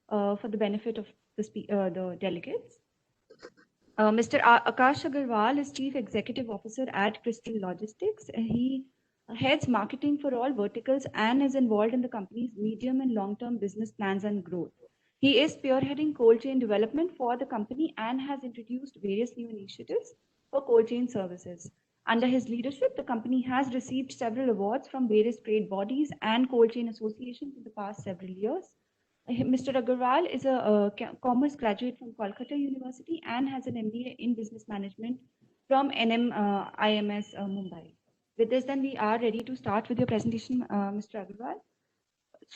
for the benefit of the delegates. Mr. Akash Agarwal is Chief Executive Officer at Crystal Logistics. He heads marketing for all verticals and is involved in the company's medium and long-term business plans and growth. He is spearheading cold chain development for the company and has introduced various new initiatives for cold chain services. Under his leadership, the company has received several awards from various trade bodies and cold chain associations in the past several years. Mr. Agarwal is a commerce graduate from Kolkata University and has an MBA in business management from IMS Mumbai. With this, then we are ready to start with your presentation, Mr. Agarwal.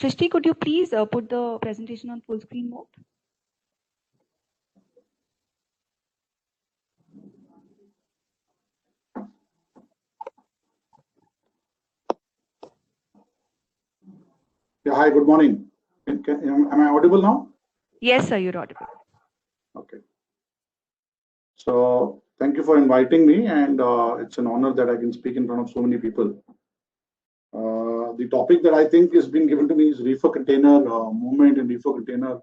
Srishti, could you please put the presentation on full screen mode? Yeah, hi, good morning. Am I audible now? Yes, sir, you're audible. Okay. So thank you for inviting me, and it's an honor that I can speak in front of so many people. The topic that I think is being given to me is reefer container movement and reefer container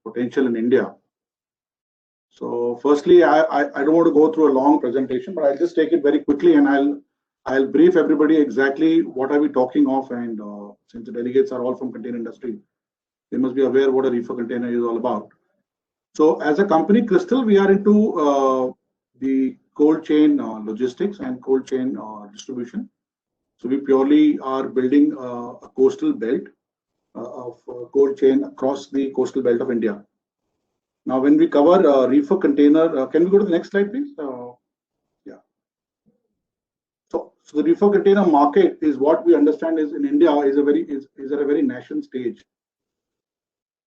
potential in India. So firstly, I don't want to go through a long presentation, but I'll just take it very quickly, and I'll brief everybody exactly what are we talking of. And since the delegates are all from container industry, they must be aware what a reefer container is all about. So as a company, Crystal, we are into the cold chain logistics and cold chain distribution. So we purely are building a coastal belt of cold chain across the coastal belt of India. Now, when we cover reefer container, can we go to the next slide, please? Yeah. So the reefer container market is what we understand is in India is at a very nascent stage.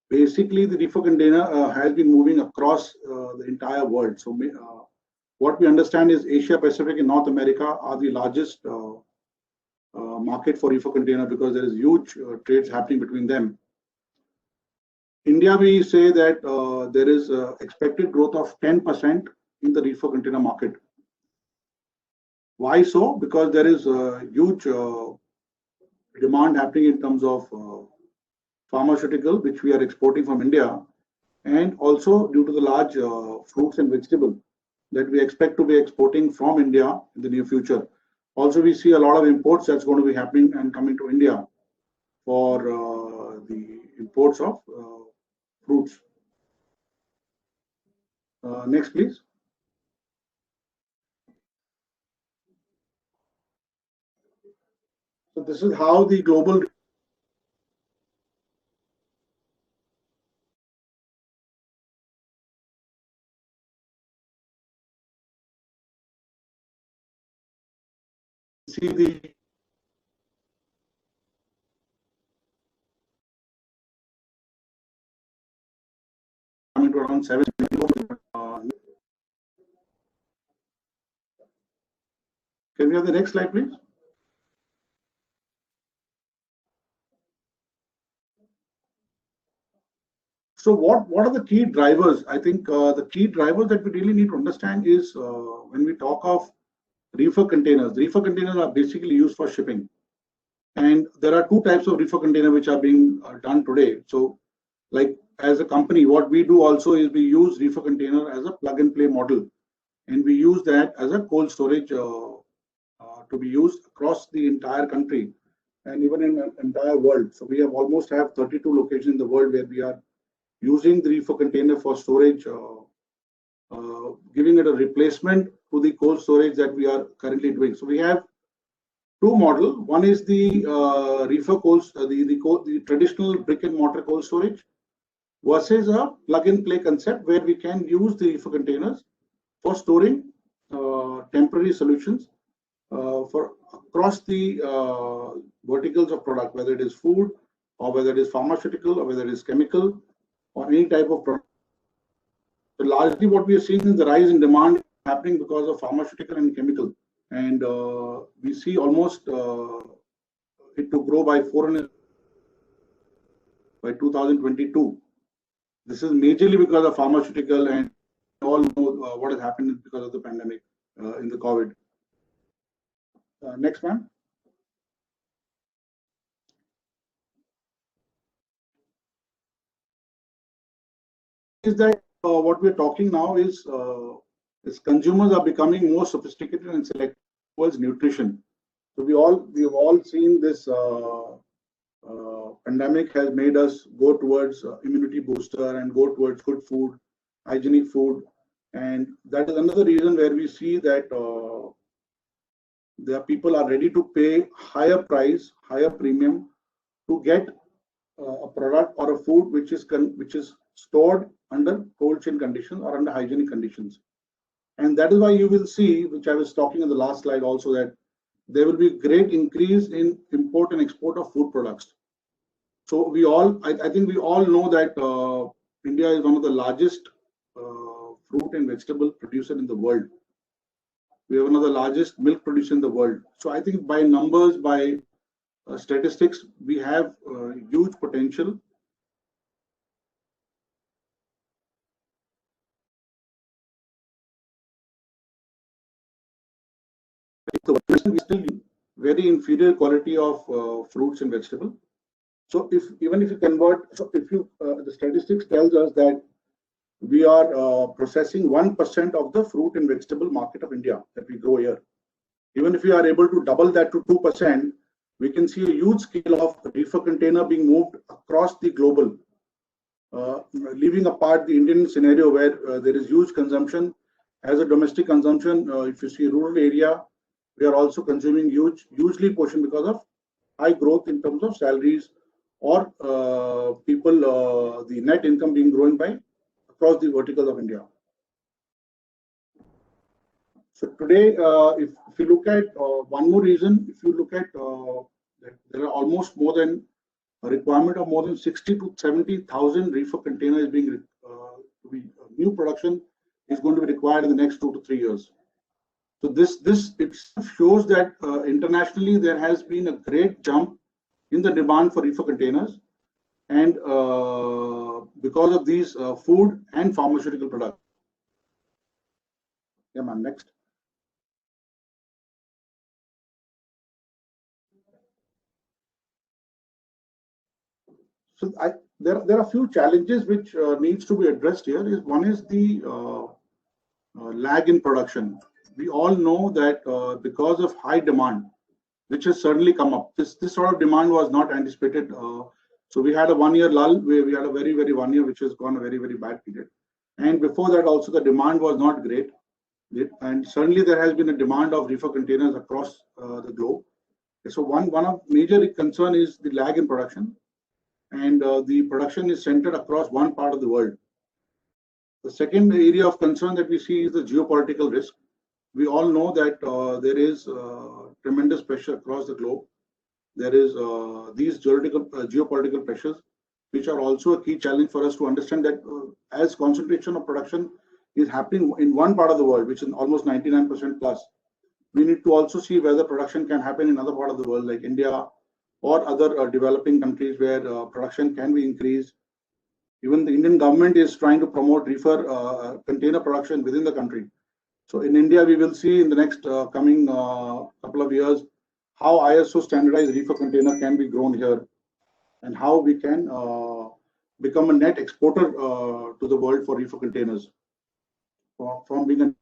Basically, the reefer container has been moving across the entire world. So what we understand is Asia Pacific and North America are the largest market for reefer container because there is huge trades happening between them. India, we say that there is expected growth of 10% in the reefer container market. Why so? Because there is huge demand happening in terms of pharmaceutical, which we are exporting from India, and also due to the large fruits and vegetables that we expect to be exporting from India in the near future. Also, we see a lot of imports that's going to be happening and coming to India for the imports of fruits. Next, please. So this is how the global see the coming to around 7 can we have the next slide, please? So what are the key drivers? I think the key drivers that we really need to understand is when we talk of reefer containers. Reefer containers are basically used for shipping. And there are two types of reefer container which are being done today. So like as a company, what we do also is we use reefer container as a plug and play model. And we use that as a cold storage to be used across the entire country and even in the entire world. So we have almost 32 locations in the world where we are using the reefer container for storage, giving it a replacement to the cold storage that we are currently doing. So we have two models. One is the reefer cold, the traditional brick and mortar cold storage versus a plug and play concept where we can use the reefer containers for storing temporary solutions for across the verticals of product, whether it is food or whether it is pharmaceutical or whether it is chemical or any type of product. So largely what we are seeing is the rise in demand happening because of pharmaceutical and chemical. And we see almost it to grow by 400 by 2022. This is majorly because of pharmaceutical, and all know what has happened because of the pandemic in the COVID. Next, ma'am. is that what we're talking now is consumers are becoming more sophisticated and selective towards nutrition. So we have all seen this pandemic has made us go towards immunity booster and go towards good food, hygienic food, and that is another reason where we see that there people are ready to pay higher price, higher premium to get a product or a food which is stored under cold chain conditions or under hygienic conditions. And that is why you will see, which I was talking in the last slide also, that there will be great increase in import and export of food products. So I think we all know that India is one of the largest fruit and vegetable producer in the world. We have one of the largest milk producer in the world. So I think by numbers, by statistics, we have huge potential. We still very inferior quality of fruits and vegetables. So even if you convert, so if you the statistics tells us that we are processing 1% of the fruit and vegetable market of India that we grow here. Even if we are able to double that to 2%, we can see a huge scale of reefer container being moved across the global, leaving apart the Indian scenario where there is huge consumption. As a domestic consumption, if you see rural area, we are also consuming hugely portion because of high growth in terms of salaries or people, the net income being growing by across the verticals of India. So today, if you look at one more reason, if you look at there are almost more than a requirement of more than 60 to 70,000 reefer containers being new production is going to be required in the next 2 to 3 years. So this it shows that internationally there has been a great jump in the demand for reefer containers, and because of these food and pharmaceutical products. Yeah, ma'am. Next. So there are a few challenges which needs to be addressed here. One is the lag in production. We all know that because of high demand, which has certainly come up, this sort of demand was not anticipated. So we had a 1 year lull where we had a very 1 year which has gone a very bad period, and before that also the demand was not great, and certainly there has been a demand of reefer containers across the globe. So one of major concern is the lag in production, and the production is centered across one part of the world. The second area of concern that we see is the geopolitical risk. We all know that there is tremendous pressure across the globe. There is these geopolitical pressures, which are also a key challenge for us to understand that as concentration of production is happening in one part of the world, which is almost 99% plus, we need to also see whether production can happen in other part of the world like India or other developing countries where production can be increased. Even the Indian government is trying to promote reefer container production within the country. So in India, we will see in the next coming couple of years how ISO standardized reefer container can be grown here, and how we can become a net exporter to the world for reefer containers from being a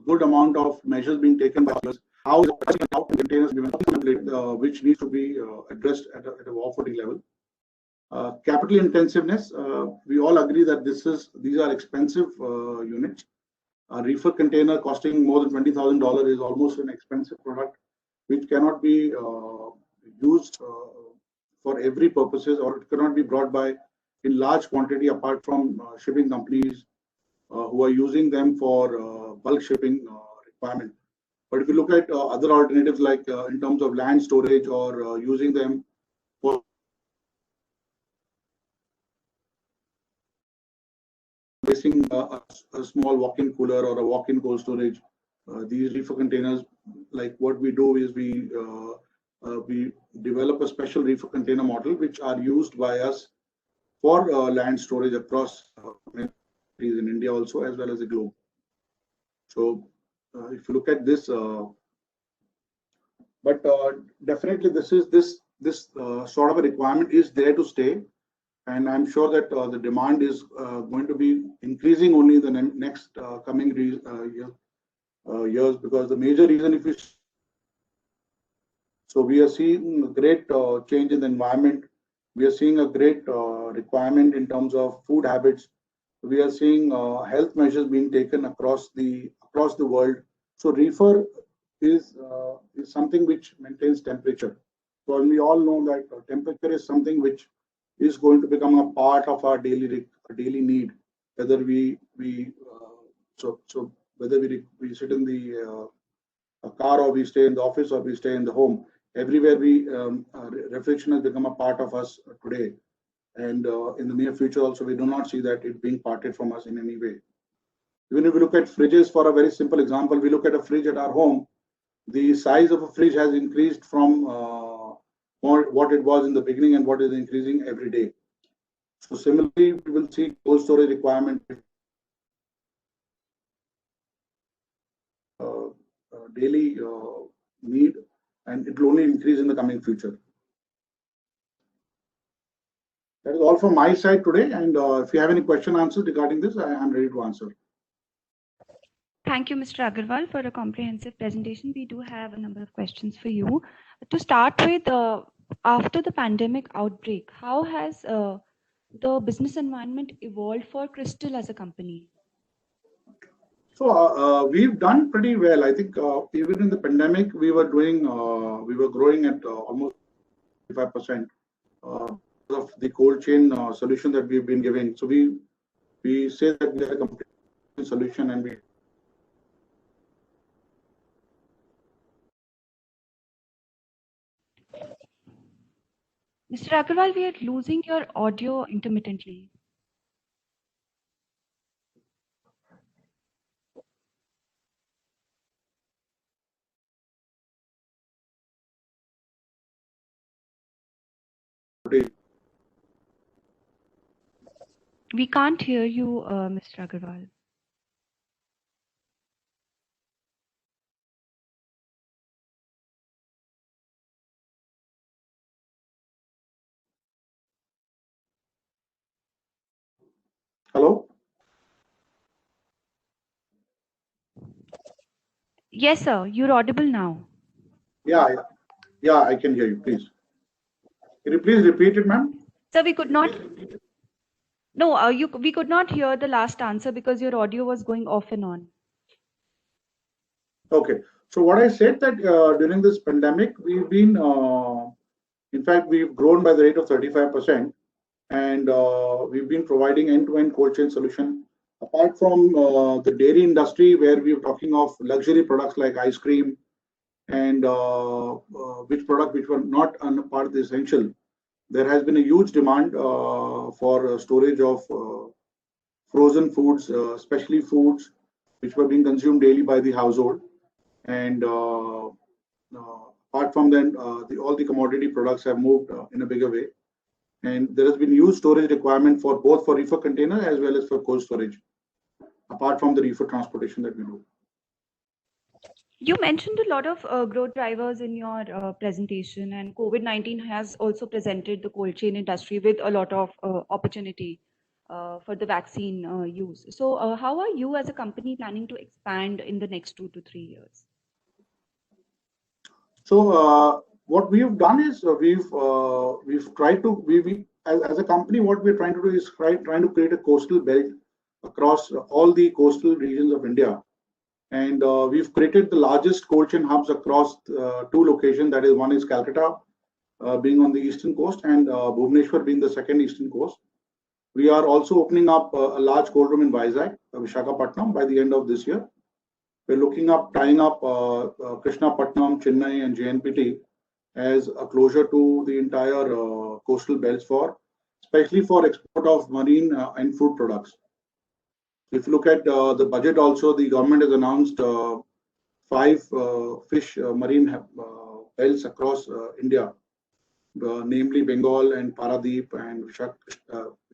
good amount of measures being taken by us. How containers which needs to be addressed at a war footing level. Capital intensiveness. We all agree that these are expensive units. A reefer container costing more than $20,000 is almost an expensive product, which cannot be used for every purposes, or it cannot be brought by in large quantity apart from shipping companies who are using them for bulk shipping requirement. But if you look at other alternatives like in terms of land storage or using them for placing a small walk-in cooler or a walk-in cold storage, these reefer containers, like what we do is we we develop a special reefer container model, which are used by us for land storage across countries in India also, as well as the globe. So if you look at this, but definitely this sort of a requirement is there to stay, and I'm sure that the demand is going to be increasing only in the next coming years, because the major reason, if you so we are seeing a great change in the environment. We are seeing a great requirement in terms of food habits. We are seeing health measures being taken across the world. So reefer is something which maintains temperature. So we all know that temperature is something which is going to become a part of our daily need. Whether so whether we sit in the a car, or we stay in the office, or we stay in the home, everywhere refrigeration has become a part of us today. And in the near future also, we do not see that it being parted from us in any way. Even if we look at fridges, for a very simple example, we look at a fridge at our home, the size of a fridge has increased from what it was in the beginning and what is increasing every day. So similarly, we will see cold storage requirement daily need, and it will only increase in the coming future. That is all from my side today, and if you have any question answers regarding this, I am ready to answer. Thank you, Mr. Agarwal, for a comprehensive presentation. We do have a number of questions for you. To start with, after the pandemic outbreak, how has the business environment evolved for Crystal as a company? So we've done pretty well. I think even in the pandemic, we were growing at almost 55% of the cold chain solution that we've been giving. So we say that we are a complete solution, and we. Mr. Agarwal, we are losing your audio intermittently. We can't hear you, Mr. Agarwal. Hello? Yes, sir. You're audible now. Yeah, I can hear you. Please. Can you please repeat it, ma'am? Sir, we could not. No, we could not hear the last answer because your audio was going off and on. Okay. So what I said that during this pandemic, we've been, in fact, we've grown by the rate of 35%, and we've been providing end-to-end cold chain solution. Apart from the dairy industry, where we are talking of luxury products like ice cream, and which were not part of the essential, there has been a huge demand for storage of frozen foods, especially foods which were being consumed daily by the household. And apart from that, all the commodity products have moved in a bigger way. And there has been huge storage requirement for both for reefer container as well as for cold storage, apart from the reefer transportation that we do. You mentioned a lot of growth drivers in your presentation, and COVID-19 has also presented the cold chain industry with a lot of opportunity for the vaccine use. So how are you as a company planning to expand in the next 2 to 3 years? So what we've done is we've tried to as a company, what we're trying to do is trying to create a coastal belt across all the coastal regions of India. And we've created the largest cold chain hubs across 2 locations. That is, one is Calcutta, being on the eastern coast, and Bhubaneswar being the second eastern coast. We are also opening up a large cold room in Vizag, Visakhapatnam, by the end of this year. We're looking up tying up Krishnapatnam, Chennai, and JNPT as a closure to the entire coastal belts especially for export of marine and food products. If you look at the budget also, the government has announced 5 fish marine belts across India, namely Bengal and Paradip and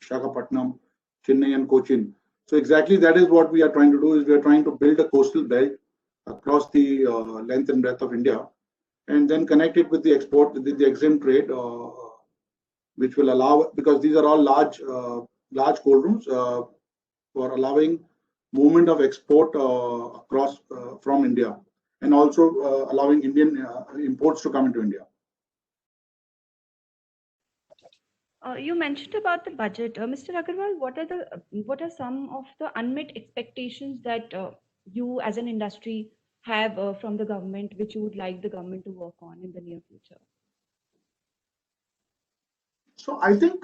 Visakhapatnam, Chennai and Cochin. So exactly that is what we are trying to do, is we are trying to build a coastal belt across the length and breadth of India, and then connect it with the export, with the exempt trade, which will allow, because these are all large cold rooms for allowing movement of export across from India, and also allowing Indian imports to come into India. You mentioned about the budget, Mr. Agarwal. What are some of the unmet expectations that you, as an industry, have from the government, which you would like the government to work on in the near future? So I think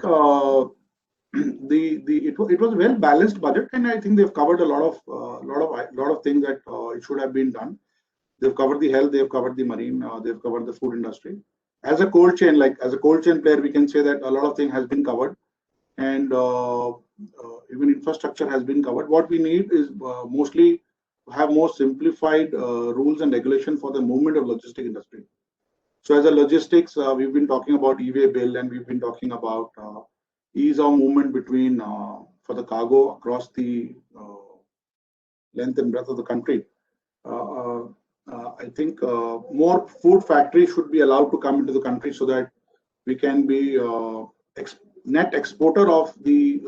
it was a well balanced budget, and I think they've covered a lot of things that it should have been done. They've covered the health, they've covered the marine, they've covered the food industry. As a cold chain, player, we can say that a lot of things has been covered, and even infrastructure has been covered. What we need is mostly have more simplified rules and regulation for the movement of logistic industry. So as a logistics, we've been talking about e-way bill, and we've been talking about ease of movement between for the cargo across the length and breadth of the country. I think more food factories should be allowed to come into the country, so that we can be net exporter of the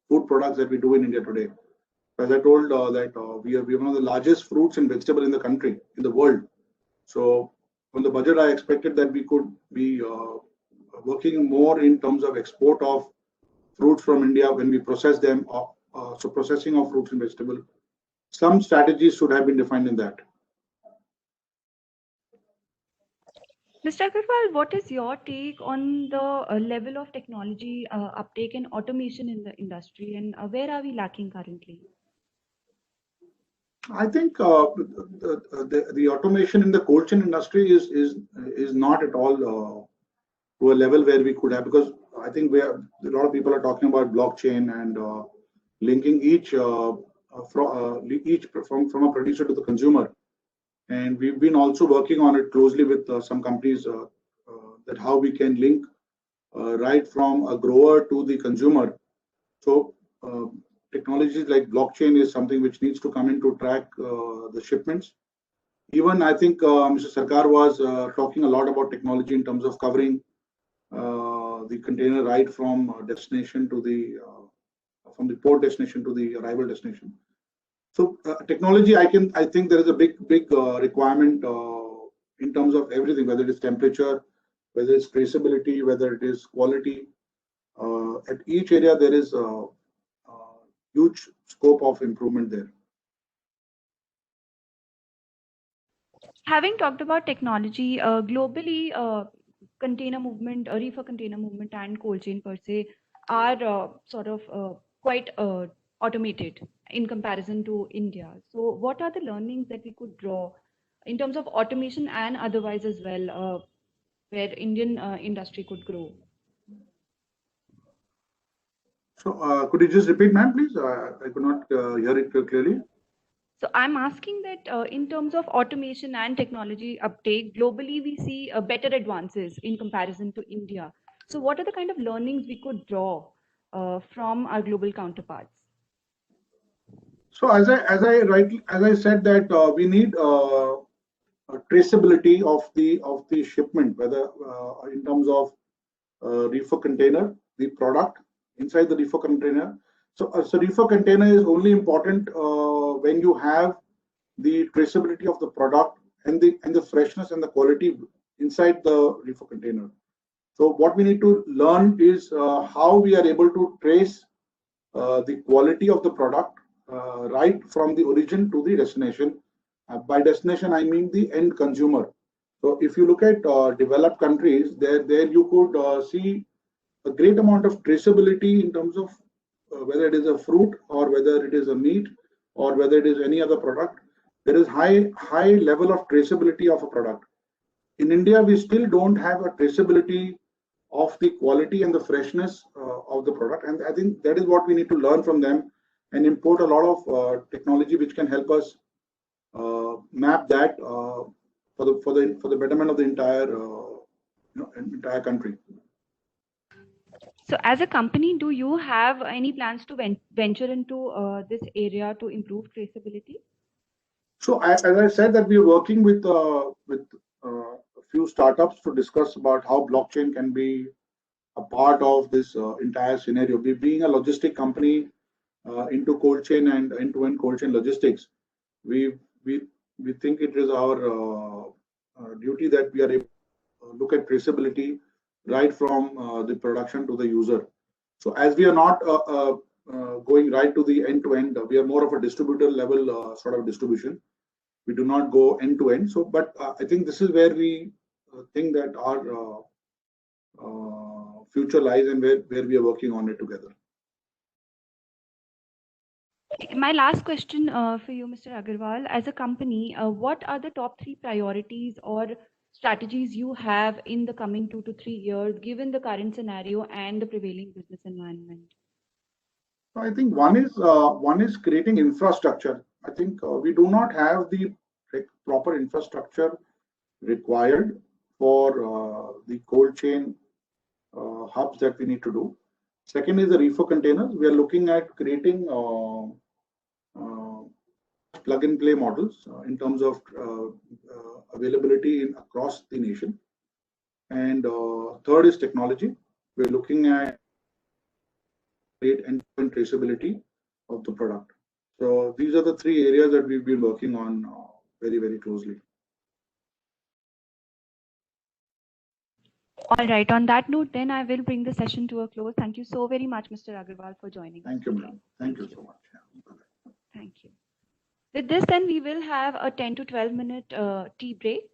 food products that we do in India today. As I told that we are one of the largest fruits and vegetable in the country, in the world. So from the budget, I expected that we could be working more in terms of export of fruits from India when we process them. So processing of fruits and vegetables. Some strategies should have been defined in that. Mr. Agarwal, what is your take on the level of technology uptake and automation in the industry, and where are we lacking currently? I think the automation in the cold chain industry is not at all to a level where we could have, because I think a lot of people are talking about blockchain and linking each from a producer to the consumer. And we've been also working on it closely with some companies that how we can link right from a grower to the consumer. So technologies like blockchain is something which needs to come in to track the shipments. Even I think Mr. Sarkar was talking a lot about technology in terms of covering the container right from destination to the from the port destination to the arrival destination. So technology, I think there is a big requirement in terms of everything, whether it is temperature, whether it's traceability, whether it is quality. At each area, there is a huge scope of improvement there. Having talked about technology, globally, container movement, reefer container movement, and cold chain per se are sort of quite automated in comparison to India. So what are the learnings that we could draw in terms of automation and otherwise as well, where Indian industry could grow? So could you just repeat, ma'am, please? I could not hear it clearly. So I'm asking that in terms of automation and technology uptake, globally we see better advances in comparison to India. So what are the kind of learnings we could draw from our global counterparts? So as I said that we need traceability of the shipment, whether in terms of reefer container, the product inside the reefer container. So reefer container is only important when you have the traceability of the product and the freshness and the quality inside the reefer container. So what we need to learn is how we are able to trace the quality of the product right from the origin to the destination. By destination, I mean the end consumer. So if you look at developed countries, there you could see a great amount of traceability in terms of whether it is a fruit or whether it is a meat or whether it is any other product. There is high level of traceability of a product. In India, we still don't have a traceability of the quality and the freshness of the product, and I think that is what we need to learn from them and import a lot of technology which can help us map that for the betterment of the entire country. So as a company, do you have any plans to venture into this area to improve traceability? So as I said, that we are working with a few startups to discuss about how blockchain can be a part of this entire scenario. We being a logistic company into cold chain and end-to-end cold chain logistics, we think it is our duty that we are able to look at traceability right from the production to the user. So as we are not going right to the end-to-end, we are more of a distributor level sort of distribution. We do not go end-to-end. So, but I think this is where we think that our future lies and where we are working on it together. My last question for you, Mr. Agarwal, as a company, what are the top 3 priorities or strategies you have in the coming 2 to 3 years, given the current scenario and the prevailing business environment? I think one is creating infrastructure. I think we do not have the proper infrastructure required for the cold chain hubs that we need to do. Second is the reefer containers. We are looking at creating plug and play models in terms of availability across the nation. And third is technology. We're looking at end-to-end traceability of the product. So these are the 3 areas that we've been working on very, very closely. All right. On that note, then I will bring the session to a close. Thank you so very much, Mr. Agarwal, for joining. Thank you, ma'am. Thank you so much. Yeah. Thank you. With this, then we will have a 10 to 12 minute tea break.